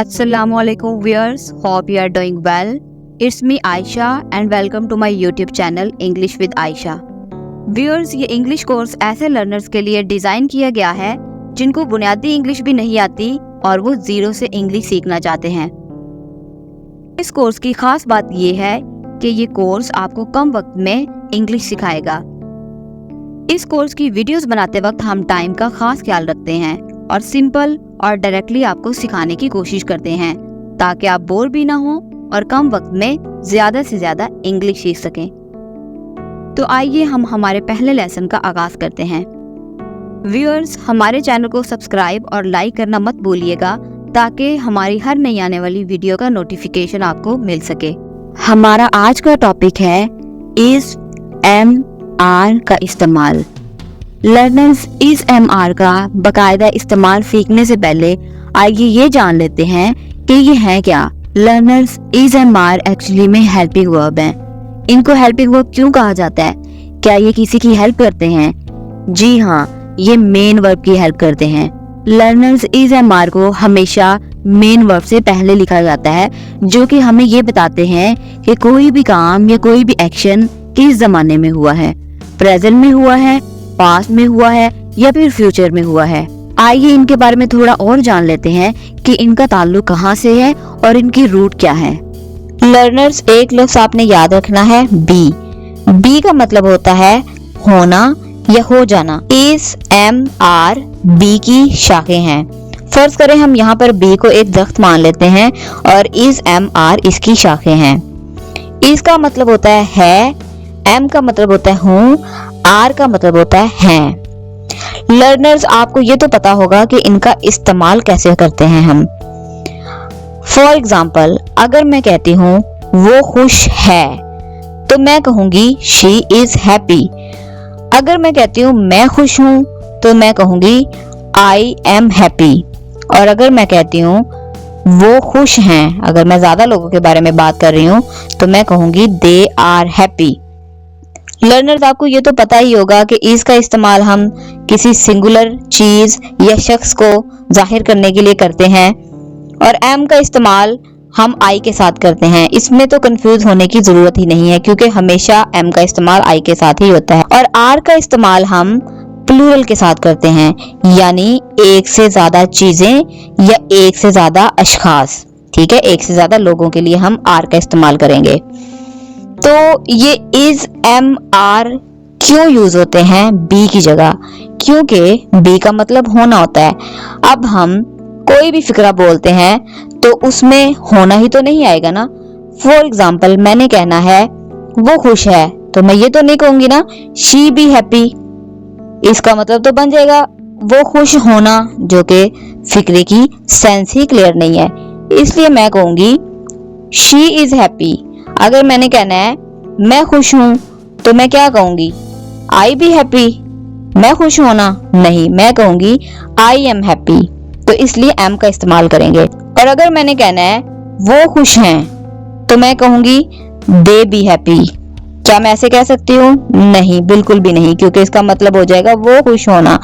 Assalamualaikum viewers, hope you are doing well. It's me Aisha and welcome to my YouTube channel English with Aisha. Viewers, ये English course ऐसे learners के लिए design किया गया है जिनको बुनियादी इंग्लिश भी नहीं आती और वो ज़ीरो से इंग्लिश सीखना चाहते हैं। इस कोर्स की खास बात ये है कि ये कोर्स आपको कम वक्त में इंग्लिश सिखाएगा। इस कोर्स की वीडियोस बनाते वक्त हम टाइम का खास ख्याल रखते हैं और सिंपल और डायरेक्टली आपको सिखाने की कोशिश करते हैं ताकि आप बोर भी ना हो और कम वक्त में ज्यादा से ज्यादा इंग्लिश सीख सकें। तो आइए हम हमारे पहले लेसन का आगाज करते हैं। व्यूअर्स, हमारे चैनल को सब्सक्राइब और लाइक करना मत भूलिएगा ताकि हमारी हर नई आने वाली वीडियो का नोटिफिकेशन आपको मिल सके। हमारा आज का टॉपिक है इज एम आर का इस्तेमाल। लर्नर्स इस एम आर का बाकायदा इस्तेमाल सीखने से पहले आइए ये जान लेते हैं कि ये है क्या। लर्नर्स इस एम आर एक्चुअली में हेल्पिंग वर्ब हैं। इनको हेल्पिंग वर्ब क्यों कहा जाता है? क्या ये किसी की हेल्प करते हैं? जी हाँ, ये मेन वर्ब की हेल्प करते हैं। लर्नर्स इस एम आर को हमेशा मेन वर्ब से पहले लिखा जाता है जो कि हमें ये बताते हैं कि कोई भी काम या कोई भी एक्शन किस जमाने में हुआ है, प्रेजेंट में हुआ है, पास्ट में हुआ है या फिर फ्यूचर में हुआ है। आइए इनके बारे में थोड़ा और जान लेते हैं कि इनका ताल्लुक कहाँ से है और इनकी रूट क्या है। लर्नर्स एक लफ्ज आपने याद रखना है, बी। बी का मतलब होता है होना या हो जाना। इस एम आर बी की शाखें हैं। फर्ज करें हम यहाँ पर बी को एक दख्त मान लेते हैं और इस एम आर इसकी शाखें हैं। इसका मतलब होता है, एम का मतलब होता है हूँ, आर का मतलब होता है हैं। लर्नर्स आपको ये तो पता होगा कि इनका इस्तेमाल कैसे करते हैं हम। फॉर एग्जाम्पल, अगर मैं कहती हूँ वो खुश है तो मैं कहूंगी शी इज हैप्पी। अगर मैं कहती हूँ मैं खुश हूँ तो मैं कहूंगी आई एम हैप्पी। और अगर मैं कहती हूँ वो खुश हैं, अगर मैं ज्यादा लोगों के बारे में बात कर रही हूँ तो मैं कहूंगी दे आर हैप्पी। लर्नर्स आपको ये तो पता ही होगा कि इसका इस्तेमाल हम किसी सिंगुलर चीज या शख्स को जाहिर करने के लिए करते हैं और एम का इस्तेमाल हम आई के साथ करते हैं। इसमें तो कंफ्यूज होने की जरूरत ही नहीं है क्योंकि हमेशा एम का इस्तेमाल आई के साथ ही होता है। और आर का इस्तेमाल हम प्लूरल के साथ करते हैं, यानी एक से ज्यादा चीजें या एक से ज्यादा अशखास। ठीक है, एक से ज्यादा लोगों के लिए हम आर का इस्तेमाल करेंगे। तो ये इज एम आर क्यों यूज होते हैं बी की जगह? क्योंकि बी का मतलब होना होता है। अब हम कोई भी फिक्रा बोलते हैं तो उसमें होना ही तो नहीं आएगा ना। फॉर एग्जाम्पल, मैंने कहना है वो खुश है तो मैं ये तो नहीं कहूंगी ना शी बी हैप्पी। इसका मतलब तो बन जाएगा वो खुश होना, जो कि फिक्रे की सेंस ही क्लियर नहीं है। इसलिए मैं कहूंगी शी इज हैप्पी। अगर मैंने कहना है मैं खुश हूं तो मैं क्या कहूंगी? आई बी हैप्पी। मैं खुश होना नहीं, मैं कहूंगी आई एम हैप्पी। तो इसलिए एम का इस्तेमाल करेंगे। और अगर मैंने कहना है वो खुश हैं तो मैं कहूंगी दे बी हैप्पी। क्या मैं ऐसे कह सकती हूँ? नहीं, बिल्कुल भी नहीं, क्योंकि इसका मतलब हो जाएगा वो खुश होना,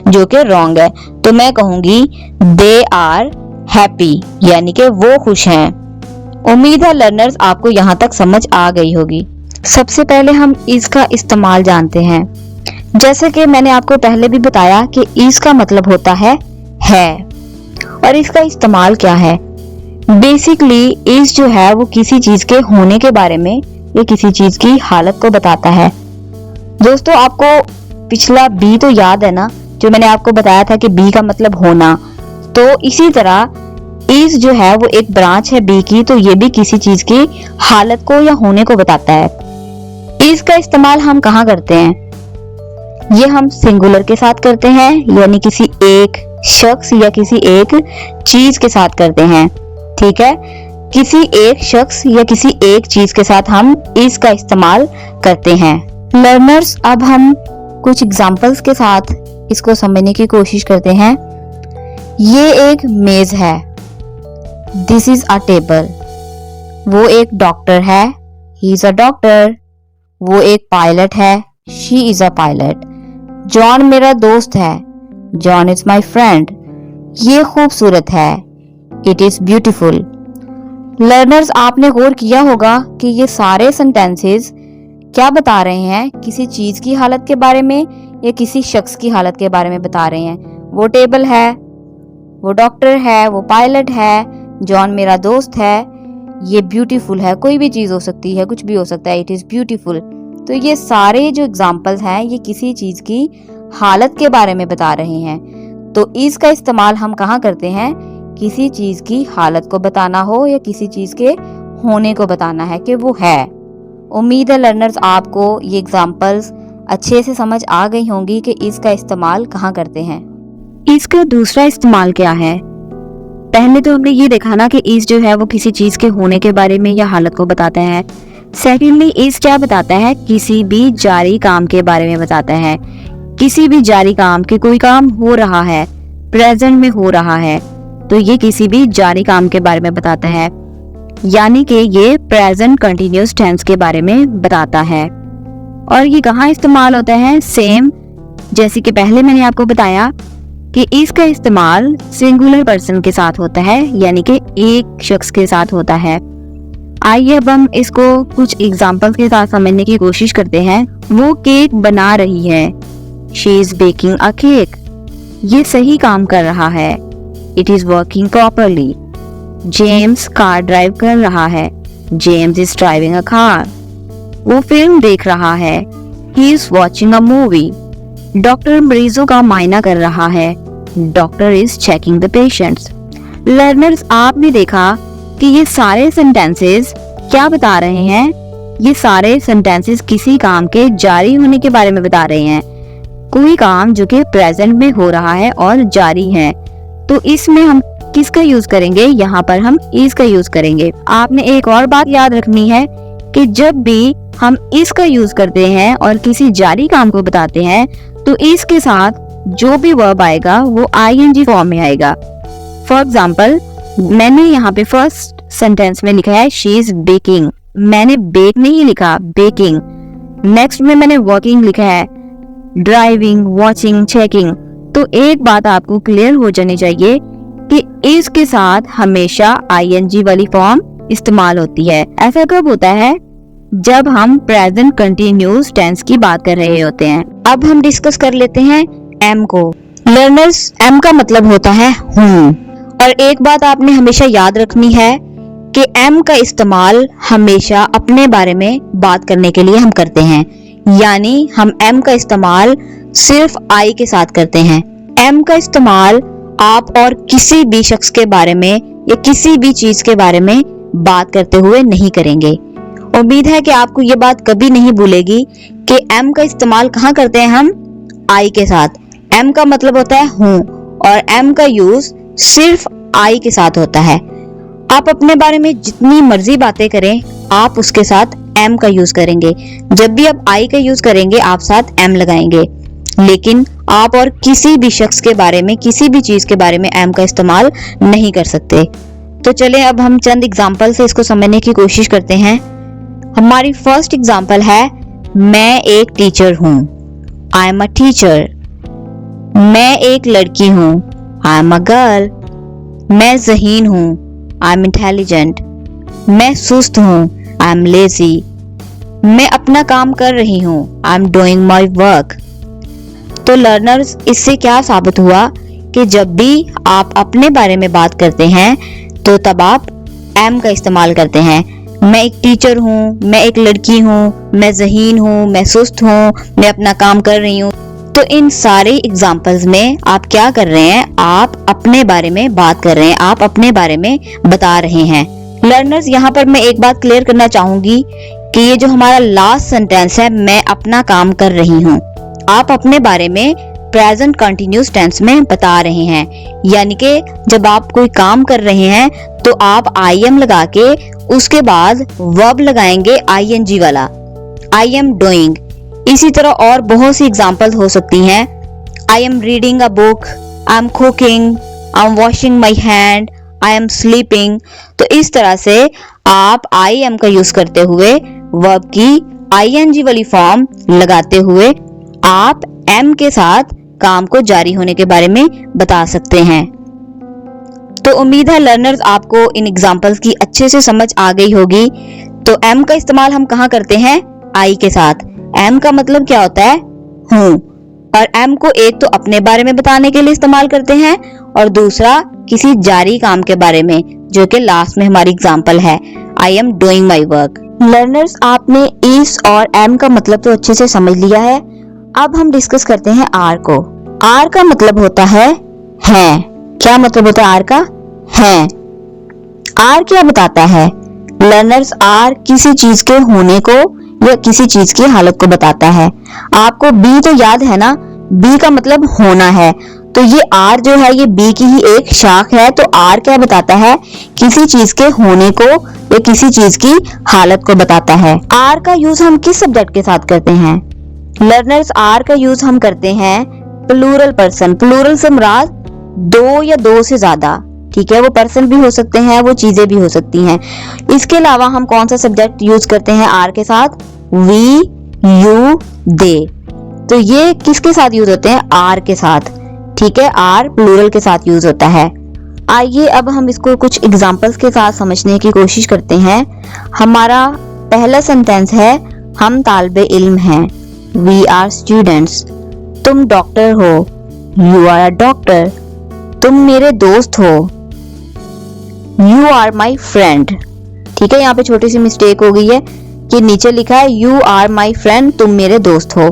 जो कि रॉन्ग है। तो मैं कहूंगी दे आर हैप्पी, यानी कि वो खुश हैं। उम्मीद है लर्नर्स आपको यहाँ तक समझ आ गई होगी। सबसे पहले हम इसका इस्तेमाल जानते हैं। जैसे कि मैंने आपको पहले भी बताया कि इसका मतलब होता है और इसका इस्तेमाल क्या है। बेसिकली इस जो है वो किसी चीज के होने के बारे में या किसी चीज की हालत को बताता है। दोस्तों, आपको पिछला बी तो याद है ना, जो मैंने आपको बताया था कि बी का मतलब होना। तो इसी तरह इस जो है वो एक ब्रांच है बी की, तो ये भी किसी चीज की हालत को या होने को बताता है। इसका इस्तेमाल हम कहाँ करते हैं? ये हम सिंगुलर के साथ करते हैं, यानी किसी एक शख्स या किसी एक चीज के साथ करते हैं। ठीक है, किसी एक शख्स या किसी एक चीज के साथ हम इसका इस्तेमाल करते हैं। लर्नर्स, अब हम कुछ एग्जांपल्स के साथ इसको समझने की कोशिश करते हैं। ये एक मेज है, दिस इज अ टेबल। वो एक डॉक्टर है, ही इज अ डॉक्टर। वो एक पायलट है, she is a pilot. John मेरा दोस्त है, जॉन इज माई फ्रेंड। ये खूबसूरत है, इट इज ब्यूटीफुल। लर्नर्स, आपने गौर किया होगा कि ये सारे सेंटेंसेस क्या बता रहे हैं, किसी चीज की हालत के बारे में या किसी शख्स की हालत के बारे में बता रहे हैं। वो टेबल है, वो डॉक्टर है, वो पायलट है, जॉन मेरा दोस्त है, ये ब्यूटीफुल है, कोई भी चीज हो सकती है, कुछ भी हो सकता है, इट इज ब्यूटीफुल। तो ये सारे जो एग्जाम्पल्स हैं ये किसी चीज की हालत के बारे में बता रहे हैं। तो इसका इस्तेमाल हम कहाँ करते हैं, किसी चीज की हालत को बताना हो या किसी चीज के होने को बताना है कि वो है। उम्मीद है लर्नर्स आपको ये एग्जाम्पल्स अच्छे से समझ आ गई होंगी कि इसका इस्तेमाल कहाँ करते हैं। इसका दूसरा इस्तेमाल क्या है? पहले तो हमने ये देखा ना कि इस जो है वो किसी चीज के होने के बारे में या हालत को बताता है। सेकेंडली इस क्या बताता है, किसी भी जारी काम के बारे में बताता है। किसी भी जारी काम के, कोई काम हो रहा है, प्रेजेंट में हो रहा है, तो ये किसी भी जारी काम के बारे में बताता है, यानी कि ये प्रेजेंट कंटिन्यूअस टेंस के बारे में बताता है। और ये कहाँ इस्तेमाल होता है, सेम जैसे कि पहले मैंने आपको बताया कि इसका इस्तेमाल सिंगुलर पर्सन के साथ होता है, यानी कि एक शख्स के साथ होता है। आइए अब हम इसको कुछ एग्जाम्पल्स के साथ समझने की कोशिश करते हैं। वो केक बना रही है, she is baking a cake, ये सही काम कर रहा है, it is working properly. James car drive कर रहा है, James is driving a car. वो फिल्म देख रहा है, he is watching a movie. Doctor मरीजों का मायना कर रहा है, doctor is checking the patients. Learners, आपने देखा कि ये सारे सेंटेंसेस क्या बता रहे हैं, ये सारे सेंटेंसेस किसी काम के जारी होने के बारे में बता रहे हैं। कोई काम जो कि प्रेजेंट में हो रहा है और जारी है, तो इसमें हम किसका यूज करेंगे, यहाँ पर हम इज का यूज करेंगे। आपने एक और बात याद रखनी है कि जब भी हम इसका यूज करते हैं और किसी जारी काम को बताते हैं तो इसके साथ जो भी वर्ब आएगा वो आईएनजी फॉर्म में आएगा। फॉर एग्जाम्पल, मैंने यहाँ पे फर्स्ट सेंटेंस में लिखा है शी इज बेकिंग, मैंने बेक नहीं लिखा, बेकिंग। नेक्स्ट में मैंने वर्किंग लिखा है, ड्राइविंग, वॉचिंग, चेकिंग। तो एक बात आपको क्लियर हो जानी चाहिए कि इसके साथ हमेशा आईएनजी वाली फॉर्म इस्तेमाल होती है। ऐसा कब होता है, जब हम प्रेजेंट कंटिन्यूअस टेंस की बात कर रहे होते हैं। अब हम डिस्कस कर लेते हैं एम को। लर्नर्स, एम का मतलब होता है हूँ, और एक बात आपने हमेशा याद रखनी है कि एम का इस्तेमाल हमेशा अपने बारे में बात करने के लिए हम करते हैं, यानी हम एम का इस्तेमाल सिर्फ आई के साथ करते हैं। एम का इस्तेमाल आप और किसी भी शख्स के बारे में या किसी भी चीज के बारे में बात करते हुए नहीं करेंगे। उम्मीद है कि आपको ये बात कभी नहीं भूलेगी कि एम का इस्तेमाल कहाँ करते हैं हम, आई के साथ। एम का मतलब होता है हूँ और एम का यूज सिर्फ आई के साथ होता है। आप अपने बारे में जितनी मर्जी बातें करें, आप उसके साथ एम का यूज करेंगे। जब भी आप आई का यूज करेंगे आप साथ एम लगाएंगे, लेकिन आप और किसी भी शख्स के बारे में, किसी भी चीज के बारे में एम का इस्तेमाल नहीं कर सकते। तो चलें अब हम चंद एग्जाम्पल से इसको समझने की कोशिश करते हैं। हमारी फर्स्ट एग्जाम्पल है, मैं एक टीचर हूँ, आई एम अ टीचर। मैं एक लड़की हूँ, आई एम अ गर्ल। मैं ज़हीन हूँ, आई एम इंटेलिजेंट। मैं सुस्त हूँ, आई एम लेजी। मैं अपना काम कर रही हूँ, I am doing my work. तो लर्नर्स, इससे क्या साबित हुआ कि जब भी आप अपने बारे में बात करते हैं तो तब आप एम का इस्तेमाल करते हैं। मैं एक टीचर हूँ, मैं एक लड़की हूँ, मैं ज़हीन हूँ, मैं सुस्त हूँ, मैं अपना काम कर रही हूँ। तो इन सारे एग्जाम्पल्स में आप क्या कर रहे हैं, आप अपने बारे में बात कर रहे हैं, आप अपने बारे में बता रहे हैं। लर्नर्स, यहाँ पर मैं एक बात क्लियर करना चाहूंगी कि ये जो हमारा लास्ट सेंटेंस है, मैं अपना काम कर रही हूँ, आप अपने बारे में प्रेजेंट कंटिन्यूअस टेंस में बता रहे हैं। यानी कि जब आप कोई काम कर रहे हैं तो आप आई एम लगा के उसके बाद वर्ब लगाएंगे आईएनजी वाला, आई एम डूइंग। इसी तरह और बहुत सी एग्जाम्पल हो सकती हैं। I am reading a book, I am cooking, I am washing my hand, I am sleeping. तो इस तरह से आप आई एम का यूज करते हुए वर्ब की आईएनजी वाली फॉर्म लगाते हुए आप एम के साथ काम को जारी होने के बारे में बता सकते हैं। तो उम्मीद है लर्नर्स आपको इन एग्जांपल्स की अच्छे से समझ आ गई होगी। तो एम का इस्तेमाल हम कहाँ करते हैं? आई के साथ। एम का मतलब क्या होता है? हूँ। और एम को एक तो अपने बारे में बताने के लिए इस्तेमाल करते हैं और दूसरा किसी जारी काम के बारे में, जो कि लास्ट में हमारी एग्जांपल है, I am doing my work. Learners आपने इस और एम का मतलब तो अच्छे से समझ लिया है। अब हम डिस्कस करते हैं आर को। आर का मतलब होता है क्या मतलब होता है आर का? है। आर क्या बताता है? लर्नर्स आर किसी चीज के होने को या किसी चीज की हालत को बताता है। आपको बी तो याद है ना? बी का मतलब होना है, तो ये आर जो है ये बी की ही एक शाख है। तो आर क्या बताता है? किसी चीज के होने को या किसी चीज की हालत को बताता है। आर का यूज हम किस सब्जेक्ट के साथ करते हैं? लर्नर्स आर का यूज हम करते हैं प्लूरल पर्सन। प्लूरल से मुराद दो या दो से ज्यादा, ठीक है? वो पर्सन भी हो सकते हैं, वो चीजें भी हो सकती हैं। इसके अलावा हम कौन सा सब्जेक्ट यूज करते हैं आर के साथ? वी, यू, दे। तो ये किसके साथ यूज होते हैं? आर के साथ, ठीक है? आर प्लूरल के साथ यूज होता है। आइए अब हम इसको कुछ एग्जांपल्स के साथ समझने की कोशिश करते हैं। हमारा पहला सेंटेंस है, हम तालिबे इल्म हैं। We are students. तुम डॉक्टर हो। You are a doctor. तुम मेरे दोस्त हो। You are my friend. ठीक है, यहाँ पे छोटी सी मिस्टेक हो गई है कि नीचे लिखा है यू आर माई फ्रेंड, तुम मेरे दोस्त हो।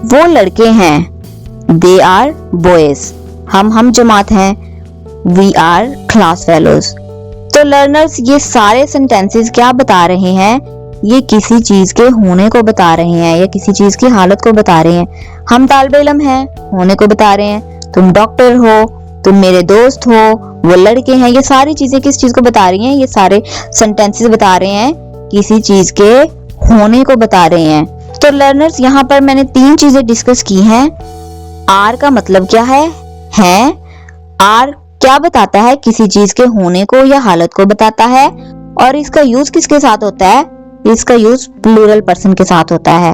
वो लड़के हैं। They are boys. हम जमात हैं। We are class fellows. तो लर्नर्स ये सारे सेंटेंसेस क्या बता रहे हैं? ये किसी चीज के होने को बता रहे हैं या किसी चीज की हालत को बता रहे हैं। हम तालिबे इल्म हैं, होने को बता रहे हैं। तुम डॉक्टर हो, तुम मेरे दोस्त हो, वो लड़के हैं। ये सारी चीजें किस चीज को बता रही हैं? ये सारे सेंटेंसेस बता रहे हैं किसी चीज के होने को बता रहे हैं। तो लर्नर्स यहाँ पर मैंने 3 चीजें डिस्कस की हैं। आर का मतलब क्या है? आर क्या बताता है? किसी चीज के होने को या हालत को बताता है। और इसका यूज किसके साथ होता है? इसका यूज प्लूरल पर्सन के साथ होता है।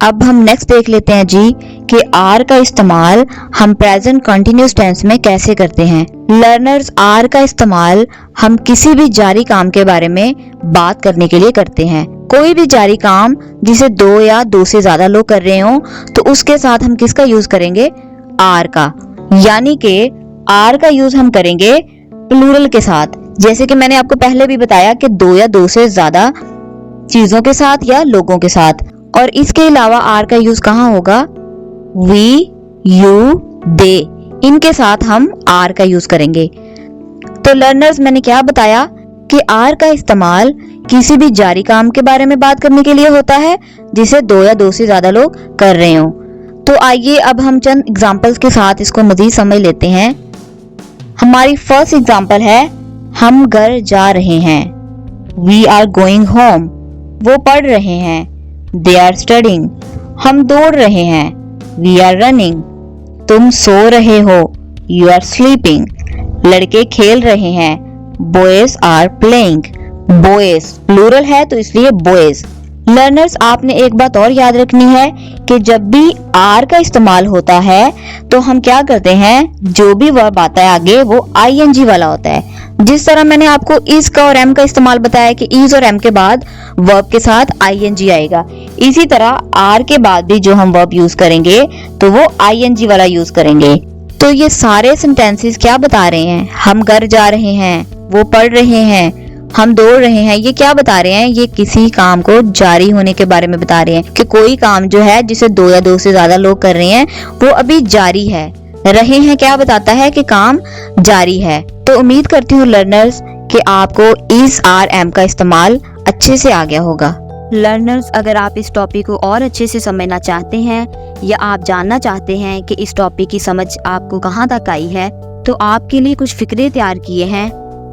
अब हम नेक्स्ट देख लेते हैं जी कि आर का इस्तेमाल हम प्रेजेंट कंटिन्यूअस टेंस में कैसे करते हैं। लर्नर्स आर का इस्तेमाल हम किसी भी जारी काम के बारे में बात करने के लिए करते हैं। कोई भी जारी काम जिसे 2 या 2 से ज्यादा लोग कर रहे हो, तो उसके साथ हम किसका यूज करेंगे? आर का। यानी कि आर का यूज हम करेंगे प्लूरल के साथ। जैसे कि मैंने आपको पहले भी बताया कि 2 या 2 से ज्यादा चीजों के साथ या लोगों के साथ। और इसके अलावा आर का यूज कहाँ होगा? वी, यू, दे, इनके साथ हम आर का यूज करेंगे। तो लर्नर्स मैंने क्या बताया कि आर का इस्तेमाल किसी भी जारी काम के बारे में बात करने के लिए होता है जिसे 2 या 2 से ज्यादा लोग कर रहे हो। तो आइए अब हम चंद एग्जांपल्स के साथ इसको मजीद समझ लेते हैं। हमारी फर्स्ट एग्जांपल है, हम घर जा रहे हैं। We are going home. वो पढ़ रहे हैं। They are studying. हम दौड़ रहे हैं। We are running. तुम सो रहे हो। You are sleeping. लड़के खेल रहे हैं। Boys are playing. Boys plural है तो इसलिए बॉयज। लर्नर्स आपने एक बात और याद रखनी है कि जब भी आर का इस्तेमाल होता है तो हम क्या करते हैं? जो भी वर्ब आता है आगे वो आईएनजी वाला होता है। जिस तरह मैंने आपको इज का और एम का इस्तेमाल बताया कि इज और एम के बाद वर्ब के साथ आईएनजी आएगा, इसी तरह आर के बाद भी जो हम वर्ब यूज करेंगे तो वो आईएनजी वाला यूज करेंगे। तो ये सारे सेंटेंसेस क्या बता रहे हैं? हम घर जा रहे हैं, वो पढ़ रहे हैं, हम दौड़ रहे हैं। ये क्या बता रहे हैं? ये किसी काम को जारी होने के बारे में बता रहे हैं कि कोई काम जो है जिसे 2 या 2 से ज्यादा लोग कर रहे हैं वो अभी जारी है। रहे हैं क्या बताता है? कि काम जारी है। तो उम्मीद करती हूँ लर्नर्स कि आपको इस आर एम का इस्तेमाल अच्छे से आ गया होगा। लर्नर्स अगर आप इस टॉपिक को और अच्छे से समझना चाहते हैं या आप जानना चाहते हैं कि इस टॉपिक की समझ आपको कहाँ तक आई है, तो आपके लिए कुछ फिक्रे तैयार किए हैं।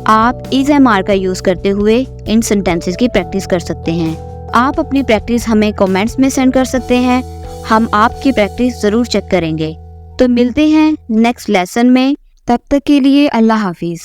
आप इज एम आर का यूज करते हुए इन सेंटेंसेस की प्रैक्टिस कर सकते हैं। आप अपनी प्रैक्टिस हमें कमेंट्स में सेंड कर सकते हैं, हम आपकी प्रैक्टिस जरूर चेक करेंगे। तो मिलते हैं नेक्स्ट लेसन में, तब तक के लिए अल्लाह हाफिज।